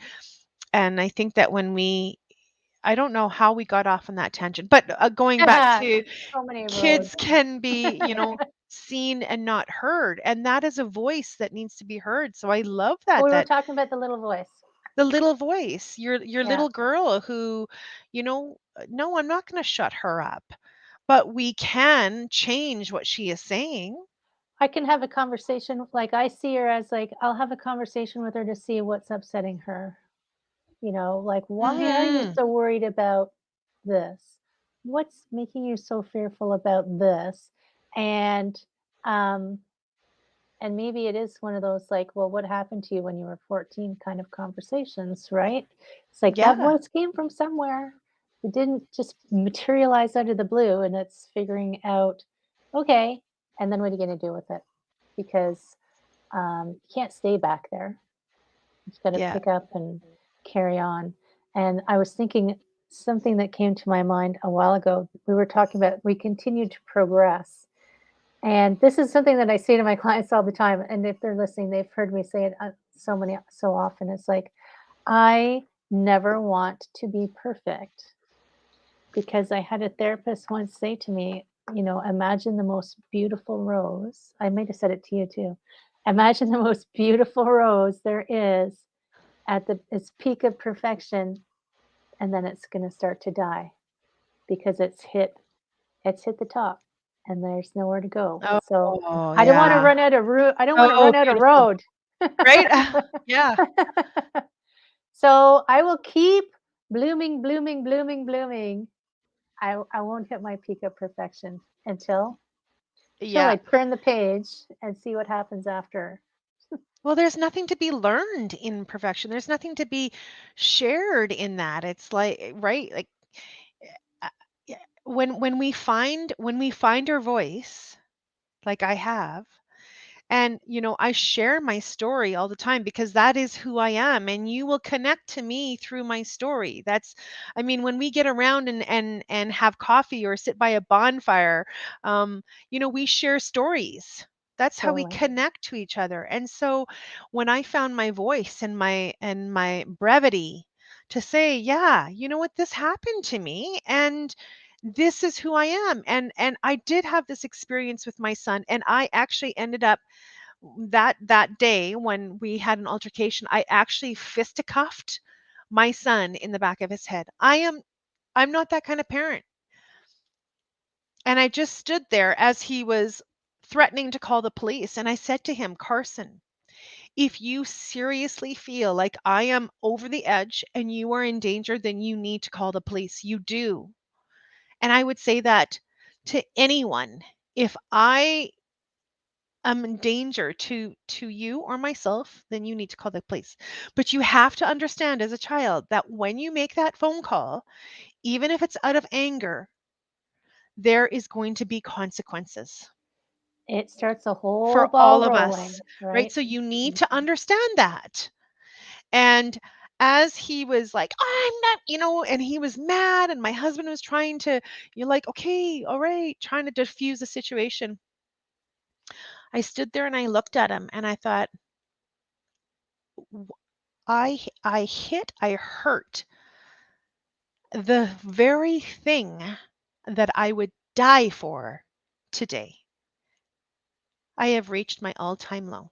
I think that I don't know how we got off on that tangent, but going back to So many roads. kids can be, seen and not heard, and that is a voice that needs to be heard. So I love We were that talking about the little voice. the little voice, your Yeah. little girl who, no, I'm not going to shut her up, but we can change what she is saying. I can have a conversation, like I see her as like, I'll have a conversation with her to see what's upsetting her. Like, why are you Mhm. so worried about this? What's making you so fearful about this? And um and maybe it is one of those like, well, what happened to you when you were 14 kind of conversations, right? It's like that Yeah. voice came from somewhere. It didn't just materialize out of the blue, and it's figuring out, okay, and then what are you going to do with it? Because you can't stay back there. You've got to Yeah. pick up and carry on. And I was thinking something that came to my mind a while ago. We were talking about we continue to progress. And this is something that I say to my clients all the time. And if they're listening, they've heard me say it so often. It's like, I never want to be perfect, because I had a therapist once say to me, imagine the most beautiful rose. I might have said it to you too. Imagine the most beautiful rose there is at its peak of perfection, and then it's going to start to die because it's hit the top, and there's nowhere to go. So Oh, I don't want to yeah. run out of road. I don't want to Oh, run out of beautiful. road. Right? Yeah. So I will keep blooming, blooming, blooming, blooming. I won't hit my peak of perfection until I Yeah. turn the page and see what happens after. Well, there's nothing to be learned in perfection. There's nothing to be shared in that. It's like, right? Like, uh, yeah, when we find our voice, like I have. And, I share my story all the time because that is who I am. And you will connect to me through my story. I mean, when we get around and have coffee or sit by a bonfire, we share stories. That's how we Totally. connect to each other. And so when I found my voice and my brevity to say, yeah, you know what, this happened to me, and this is who I am. And I did have this experience with my son, and I actually ended up that day when we had an altercation, I actually fisticuffed my son in the back of his head. I'm not that kind of parent. And I just stood there as he was threatening to call the police, and I said to him, "Carson, if you seriously feel like I am over the edge and you are in danger, then you need to call the police. You do." And I would say that to anyone. If I in danger to you or myself, then you need to call the police. But you have to understand as a child that when you make that phone call, even if it's out of anger, there is going to be consequences It starts a whole for ball all of rolling, us, right? right? So you need to understand that. And as he was like, I'm not, and he was mad, and my husband was trying to, you're like, okay, all right, trying to diffuse the situation. I stood there and I looked at him and I thought, I hurt the very thing that I would die for today, I have reached my all-time low.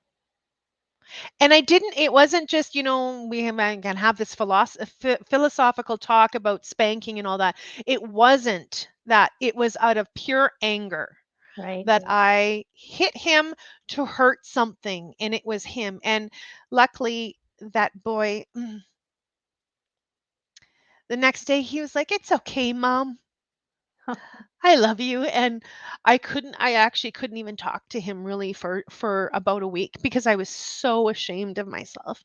And it wasn't just, can have this philosophical talk about spanking and all that. It wasn't that. It was out of pure anger Right. that I hit him to hurt something, and it was him. And luckily, that boy, the next day, he was like, "It's okay, Mom. I love you." And I actually couldn't even talk to him really for about a week because I was so ashamed of myself.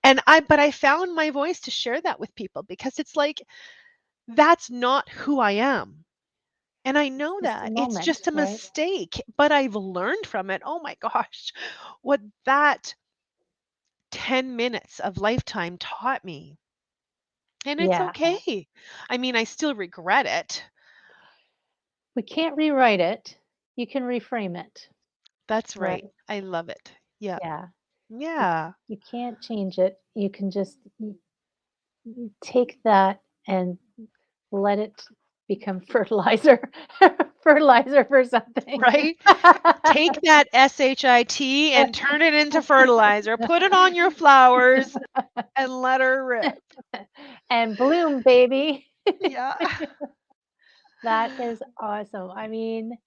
But I found my voice to share that with people because it's like, that's not who I am. And I know Just a that it's moment, just a right? mistake, but I've learned from it. Oh my gosh, what that 10 minutes of lifetime taught me. And it's Yeah. okay. I mean, I still regret it. We can't rewrite it. You can reframe it, That's right. right? I love it. Yeah. Yeah. You, Yeah. you can't change it. You can just take that and let it become fertilizer, fertilizer for something. Right? Take that SHIT and turn it into fertilizer. Put it on your flowers and let her rip. And bloom, baby. Yeah. That is awesome. I mean,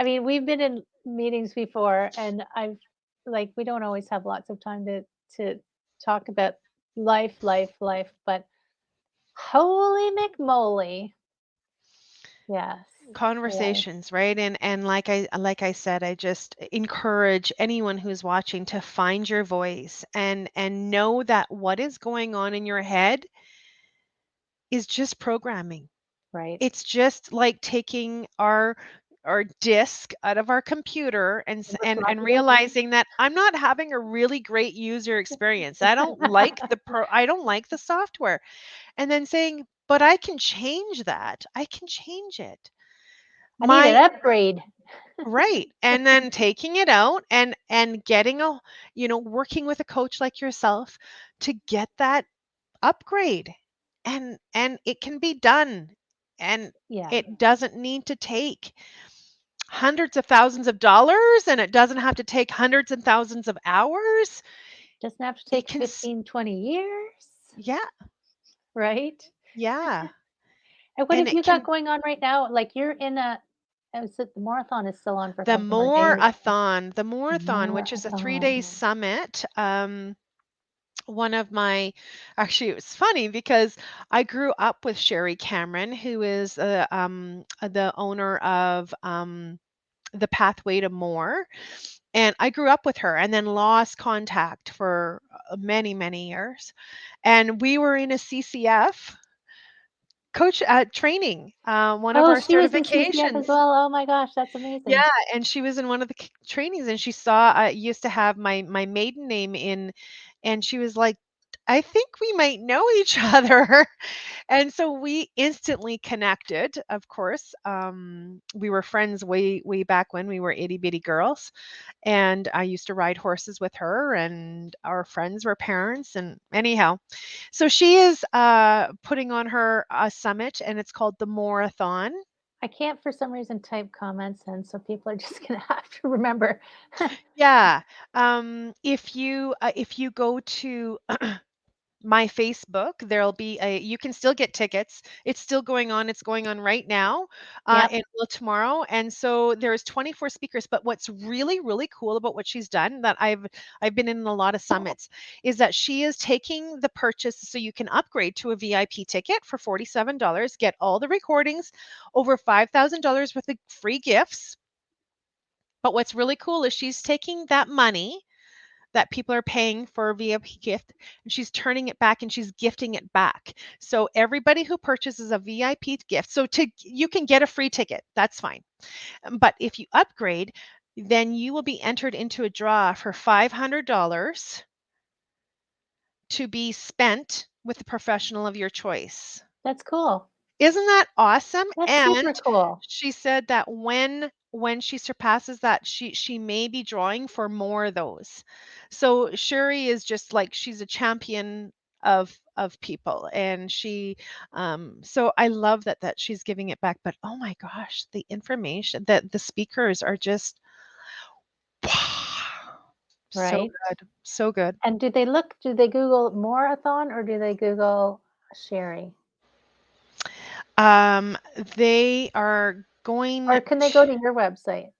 we've been in meetings before, and we don't always have lots of time to talk about life, but holy McMoly, yes, yes, Conversations, right? And like I said, I just encourage anyone who's watching to find your voice and know that what is going on in your head is just programming. right. It's just like taking our disk out of our computer Remember and floppy disk? realizing that I'm not having a really great user experience. I don't like the software. And then saying, "But I can change that. I can change it." I need an My upgrade. Right. And then taking it out and getting working with a coach like yourself to get that upgrade. And it can be done. And Yeah, it doesn't need to take hundreds of thousands of dollars, and it doesn't have to take hundreds and thousands of hours. doesn't have to It take can 15, 20 years, yeah, right? yeah. And what And have it you got can going on right now? Like you're in a, the marathon is still on for a the couple more days. more-a-thon, which is a 3-day Marathon. summit. One of my Actually, it was funny because I grew up with Sherry Cameron, who is the owner of the Pathway to More. And I grew up with her and then lost contact for many, many years. And we were in a CCF coach training, one of Oh, our she was in CCF as certifications. well. Oh my gosh, that's Yeah, amazing. and she was in one of the trainings, and she saw I used to have my maiden name in, and she was like, "I think we might know each other." And so we instantly connected, of course. We were friends way back when we were itty bitty girls, and I used to ride horses with her, and our friends were parents. And anyhow, so she is putting on her summit, and it's called the Morathon. I can't for some reason type comments in, so people are just gonna have to remember. Yeah. If you go to my Facebook, there'll be you can still get tickets. It's still going on. It's going on right now, Yep. and will tomorrow. And so there's 24 speakers. But what's really, really cool about what she's done, that I've been in a lot of summits, is that she is taking the purchase so you can upgrade to a VIP ticket for $47, get all the recordings, over $5,000 worth of free gifts. But what's really cool is she's taking that money that people are paying for a VIP gift, and she's turning it back and she's gifting it back. So everybody who purchases a VIP gift, you can get a free ticket. That's fine. But if you upgrade, then you will be entered into a draw for $500 to be spent with a professional of your choice. That's cool. Isn't that awesome? That's And super cool. she said that when she surpasses that, she may be drawing for more of those. So Shuri is just like, she's a champion of people, and so I love that she's giving it back. But oh my gosh, the information that the speakers are just so Right. good, so good. And do they Google Morathon or do they Google Sherry? Um, they are going Or can they go to your website?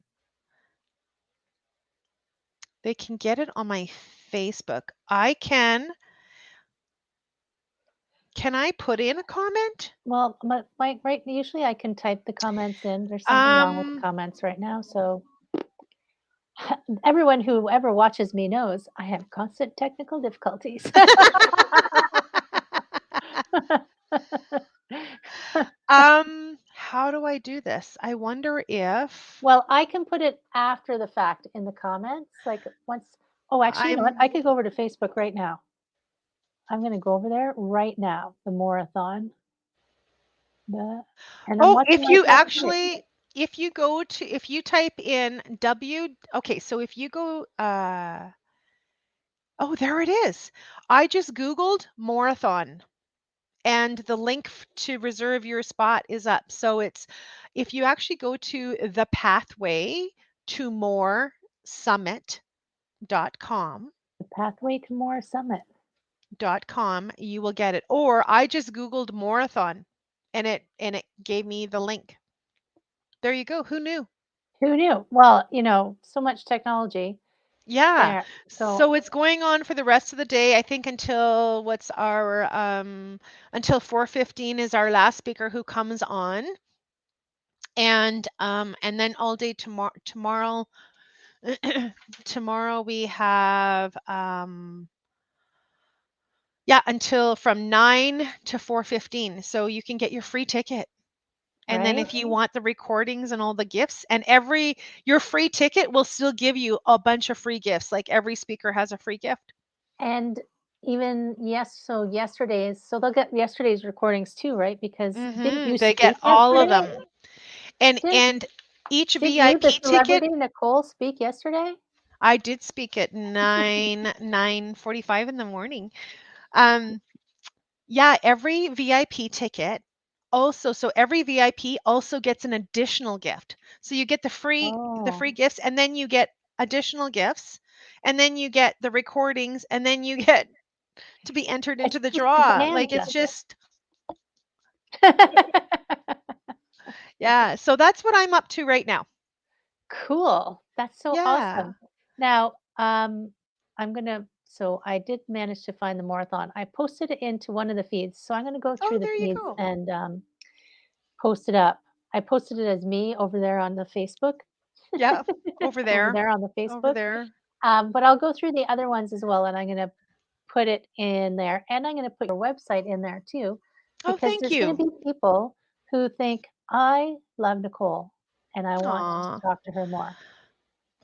they can get it on my Facebook. Can I put in a comment? Well, right, usually I can type the comments in. There's something wrong with the Um, comments right now. So everyone who ever watches me knows I have constant technical difficulties. how do I do this? I wonder if Well, I can put it after the fact in the comments. Like once, oh, actually, you know what? I'm I could go over to Facebook right now. I'm going to go over there right now, the Morathon. And I'm Oh, watching myself do it. if you type in okay, so if you go oh, there it is. I just Googled marathon and the link to reserve your spot is up. So it's if you actually go to the pathway to more summit.com The Pathway to More Summit. you will get it. Or I just Googled marathon and it gave me the link. There you go. Who knew? Who knew? Well, so much technology Yeah. there. So, So it's going on for the rest of the day. I think until 4:15 is our last speaker who comes on. And then all day tomorrow tomorrow we have yeah, until from 9 to 4:15. So you can get your free ticket. And then right? if you want the recordings and all the gifts, and your free ticket will still give you a bunch of free gifts. Like every speaker has a free gift. And even so they'll get yesterday's recordings too, right? Because didn't you They get speak all of yesterday? them. And Did and each did you, the VIP ticket, celebrity Nicole, speak yesterday? I did speak at 9:45 in the morning. Um yeah, every VIP ticket also so every VIP also gets an additional gift. So you get the Oh, free gifts and then you get additional gifts and then you get the recordings and then you get to be entered it's into the just draw. Like it's bonanza. just yeah, so that's what I'm up to right now. Cool. That's so Yeah. awesome. Now, so I did manage to find the marathon. I posted it into one of the feeds. So I'm gonna go Oh, through the there you feeds go. and post it up. I posted it as me over there on the Facebook, Yeah, over over there. there on the Over Facebook. there. But I'll go through the other ones as well, and I'm gonna put it in there, and I'm gonna put your website in there too, Oh, because thank there's gonna you. be people who think I love Nicole and I want to Aw. talk to her more.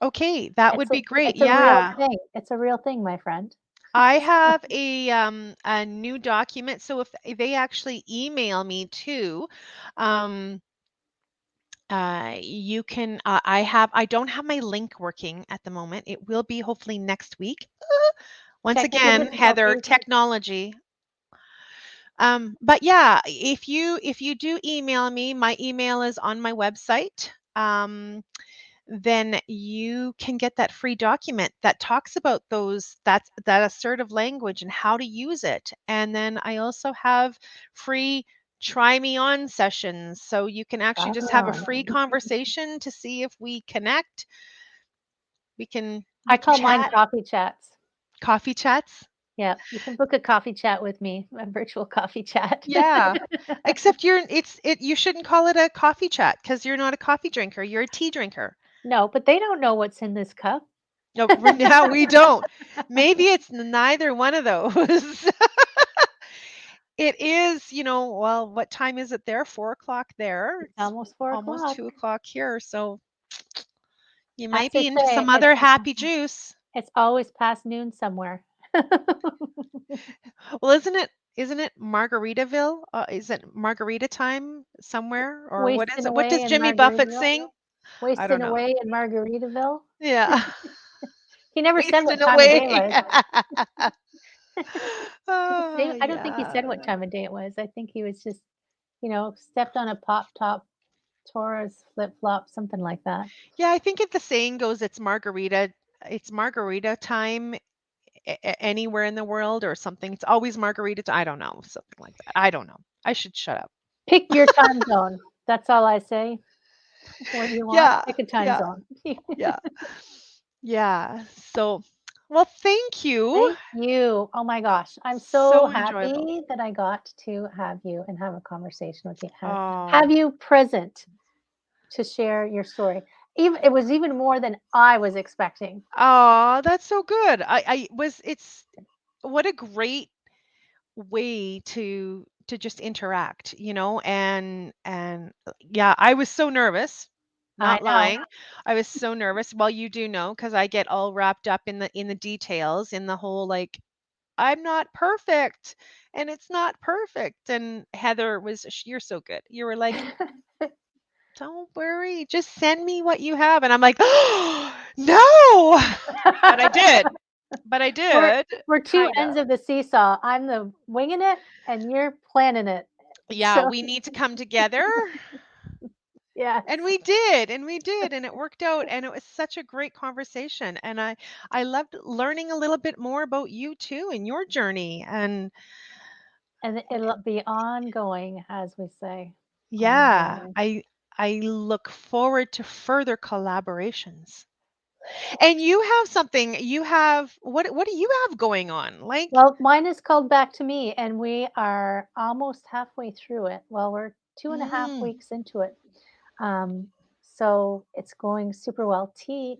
Okay, that would be great. It's a real Yeah. thing. It's a real thing, my friend. I have a new document. So if they actually email me too, um, you can. I don't have my link working at the moment. It will be hopefully next week. Once Technical again, Heather, difficulties. technology. But yeah, if you do email me, my email is on my website. Then you can get that free document that talks about that assertive language and how to use it. And then I also have free try me on sessions. So you can actually just have a Oh, free conversation to see if we connect. We I can call mine chat, coffee chats. coffee chats. Yeah, you can book a coffee chat with me, a virtual coffee chat. Yeah. Except you shouldn't call it a coffee chat because you're not a coffee drinker, you're a tea drinker. No, but they don't know what's in this cup. No, now we don't. Maybe it's neither one of those. It is, well, what time is it there? 4 o'clock there. It's It's almost four almost o'clock. 2 o'clock here. So you As might they be into say, some other happy juice. it's always past noon somewhere. Well, isn't it Margaritaville? Is it Margarita time somewhere? Or what Wasting is it? What away does in Jimmy Buffett Margaritaville. sing? I Wasting don't know. away in Margaritaville. Yeah. He never said what Wasting time of day away. it was. I don't think he said what Yeah. time of day it was. I think he was just, stepped on a pop top, tore his flip flop, something like that. Yeah, I think if the saying goes, it's margarita time anywhere in the world or something. It's always margarita. I don't know, something like that. I don't know. I should shut up. Pick your time zone. That's all I say. What you want, Yeah, pick a time yeah, zone. yeah, yeah. So, well, thank you. Thank you. Oh my gosh. I'm so So enjoyable. happy that I got to have you and have a conversation with you. Have Oh, you present to share your story. Even it was even more than I was expecting. oh, that's so good. It's what a great way to just interact, and yeah, I was so nervous, I not know. lying. I was so nervous. Well, you do know because I get all wrapped up in the details, in the whole like I'm not perfect and it's not perfect. And Heather you're so good. You were like, don't worry, just send me what you have. And I'm like, oh, no, but I did. But I we're did, we're two kind ends of. of the seesaw. I'm the winging it and you're planning it. Yeah, So we need to come together. And yes. we did, and we did, and it worked out, and it was such a great conversation. And I loved learning a little bit more about you too and your journey. And And it'll be ongoing, as we say. yeah, Ongoing. I look forward to further collaborations. And you have something, what do you have going on? Like, Well, mine is called Back to Me, and we are almost halfway through it. Well, we're 2.5 mm, weeks into it. Um, so it's going super well. T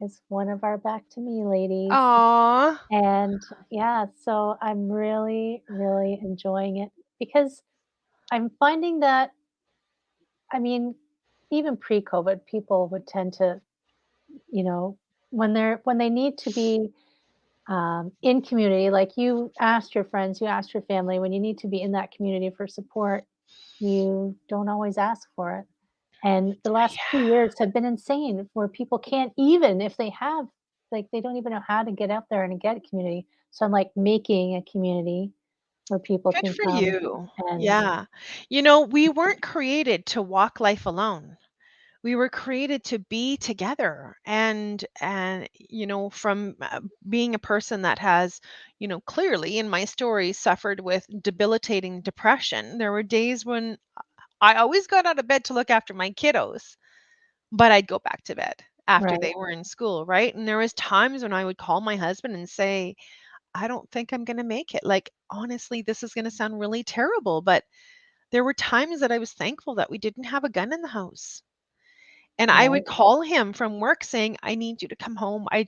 is one of our Back to Me ladies. aw, And yeah, so I'm really, really enjoying it because I'm finding that, I mean, even pre-COVID, people would tend to, you know, when they need to be in community, like you asked your friends, you asked your family, when you need to be in that community for support, you don't always ask for it. And the last 2 years have been insane where people can't even, if they have, like, they don't even know how to get out there and get a community. So I'm like making a community where people good can for come you. and Yeah. We weren't created to walk life alone. We were created to be together. And from being a person that has, clearly in my story suffered with debilitating depression, there were days when I always got out of bed to look after my kiddos, but I'd go back to bed after right. they were in school, right? And there was times when I would call my husband and say, I don't think I'm going to make it. Like, honestly, this is going to sound really terrible, but there were times that I was thankful that we didn't have a gun in the house. And I would Right. call him from work saying, I need you to come home. I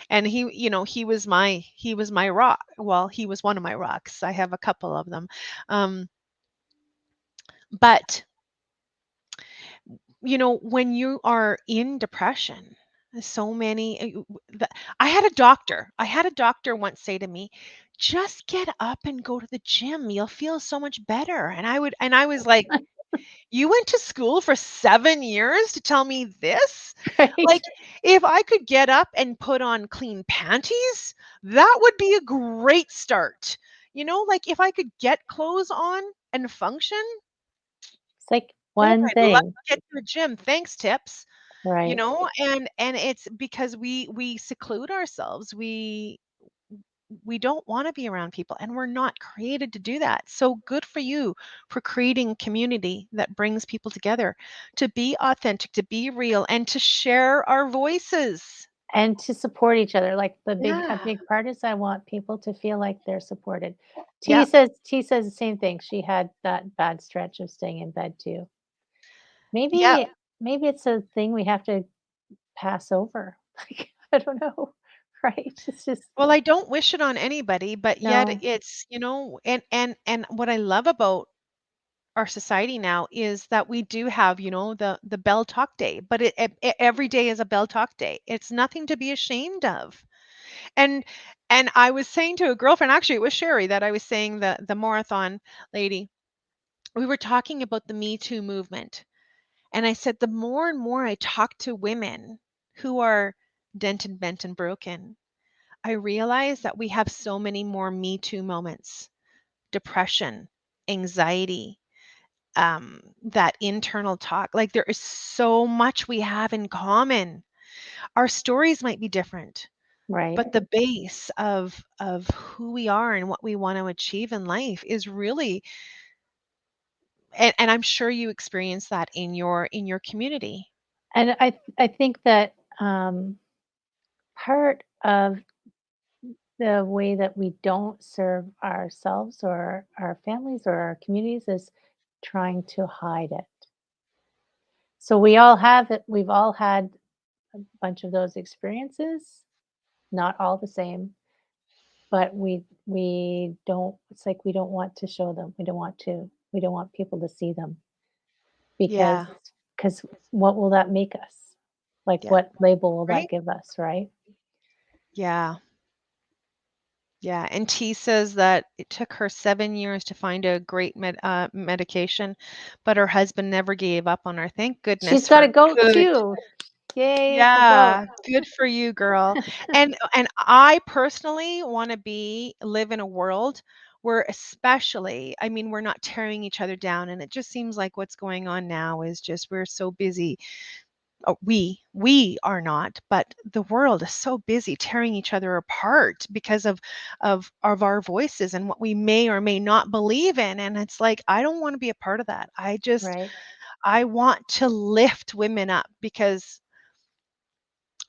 and he was my rock. Well, he was one of my rocks. I have a couple of them. Um, but when you are in depression, so many I had a doctor once say to me, just get up and go to the gym. You'll feel so much better. And I was like, you went to school for 7 years to tell me this? Right. Like, if I could get up and put on clean panties, that would be a great start. Like, if I could get clothes on and function, It's like boy, one I'd love thing. to get to the gym. Thanks, tips. Right. And it's because we seclude ourselves. We don't want to be around people, and we're not created to do that. So good for you for creating community that brings people together, to be authentic, to be real, and to share our voices. And to support each other, like, a Yeah. big part is I want people to feel like they're supported. Yeah. T says the same thing. She had that bad stretch of staying in bed too. Yeah. Maybe it's a thing we have to pass over. Like, I don't know, right? It's just Well, I don't wish it on anybody, but yet no, it's, and what I love about our society now is that we do have, the Bell Talk Day, but every day is a Bell Talk Day. It's nothing to be ashamed of. And and I was saying to a girlfriend, actually it was Sherry that I was saying, the marathon lady, we were talking about the Me Too movement. And I said, the more and more I talk to women who are dented, bent, and broken, I realize that we have so many more Me Too moments, depression, anxiety, that internal talk. Like there is so much we have in common. Our stories might be different, Right. but the base of who we are and what we want to achieve in life is really, and I'm sure you experience that in your community. And I think that part of the way that we don't serve ourselves or our families or our communities is trying to hide it. So we all have it. We've all had a bunch of those experiences, not all the same, but we don't, it's like we don't want to show them. We don't want people to see them because Yeah. because what will that make us? Like Yeah. what label will that Right? give us, right? Yeah. Yeah, and T says that it took her 7 years to find a great medication, but her husband never gave up on her. Thank She's goodness got for a goat good. too. Yay for goat. Yeah, good for you, girl. And I personally want to live in a world where, especially, I mean, we're not tearing each other down, and it just seems like what's going on now is just we're so busy. We are not, but the world is so busy tearing each other apart because of our voices and what we may or may not believe in. And it's like, I don't want to be a part of that. Right, I want to lift women up, because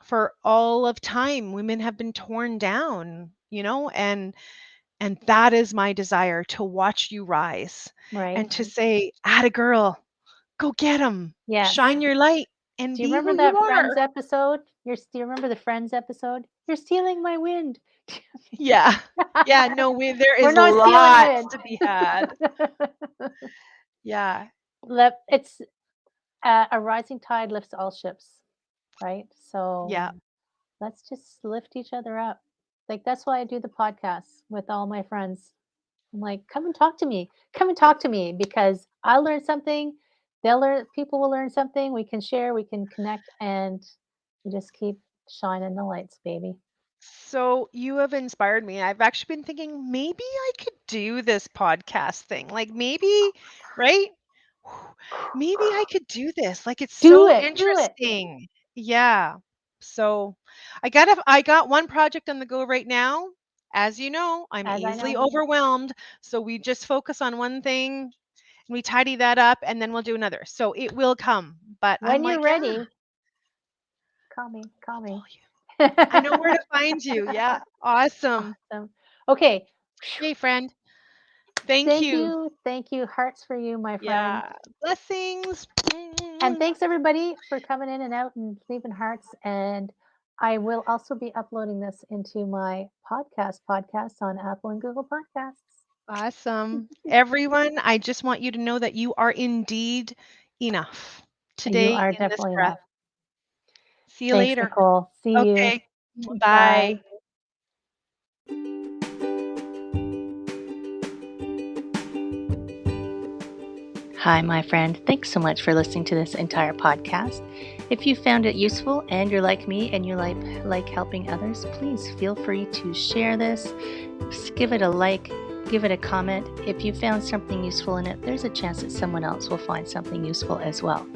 for all of time women have been torn down, and that is my desire, to watch you rise right. and to say, "Atta girl, go get them, Yes. shine your light and Do you be who remember you that Friends are." episode? Do you remember the Friends episode? You're stealing my wind. Yeah. Yeah, no, there We're is not stealing lots wind. to be had. Yeah. It's a rising tide lifts all ships, right? So Yeah. let's just lift each other up. Like that's why I do the podcast with all my friends. I'm like, come and talk to me. Come and talk to me because I'll learn something. They'll learn. People will learn something. We can share. We can connect, and we just keep shining the lights, baby. So you have inspired me. I've actually been thinking maybe I could do this podcast thing. Like maybe, right? Maybe I could do this. Like it's Do so it. Do it. interesting. Yeah. So I got one project on the go right now. As you know, I'm As I easily know, overwhelmed. So we just focus on one thing and we tidy that up, and then we'll do another. So it will come. But I'm when you're like, yeah, ready, call me. Call I'll me. call you. I know where to find you. Yeah. Awesome. Awesome. Okay. Yay, friend. Thank you. Thank you. Hearts for you, my friend. Yeah. Blessings. And thanks everybody for coming in and out and leaving hearts. And I will also be uploading this into my podcast on Apple and Google Podcasts. Awesome. Everyone, I just want you to know that you are indeed enough You today are in this definitely breath. enough. See you Thanks, later. Nicole. See you. Okay. Bye. Bye. Hi, my friend. Thanks so much for listening to this entire podcast. If you found it useful and you're like me and you like helping others, please feel free to share this. Just give it a like, give it a comment. If you found something useful in it, there's a chance that someone else will find something useful as well.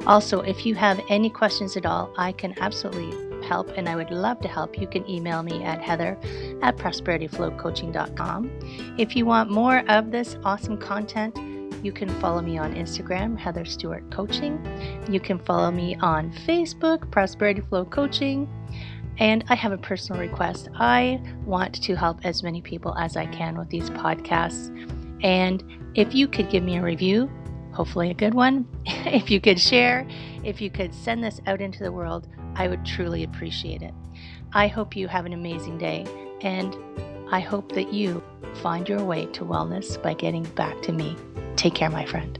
Also, if you have any questions at all, I can absolutely help and I would love to help. You can email me at heather@prosperityflowcoaching.com. If you want more of this awesome content, you can follow me on Instagram, Heather Stewart Coaching. You can follow me on Facebook, Prosperity Flow Coaching. And I have a personal request. I want to help as many people as I can with these podcasts. And if you could give me a review, hopefully a good one, if you could share, if you could send this out into the world, I would truly appreciate it. I hope you have an amazing day. And I hope that you find your way to wellness by getting back to me. Take care, my friend.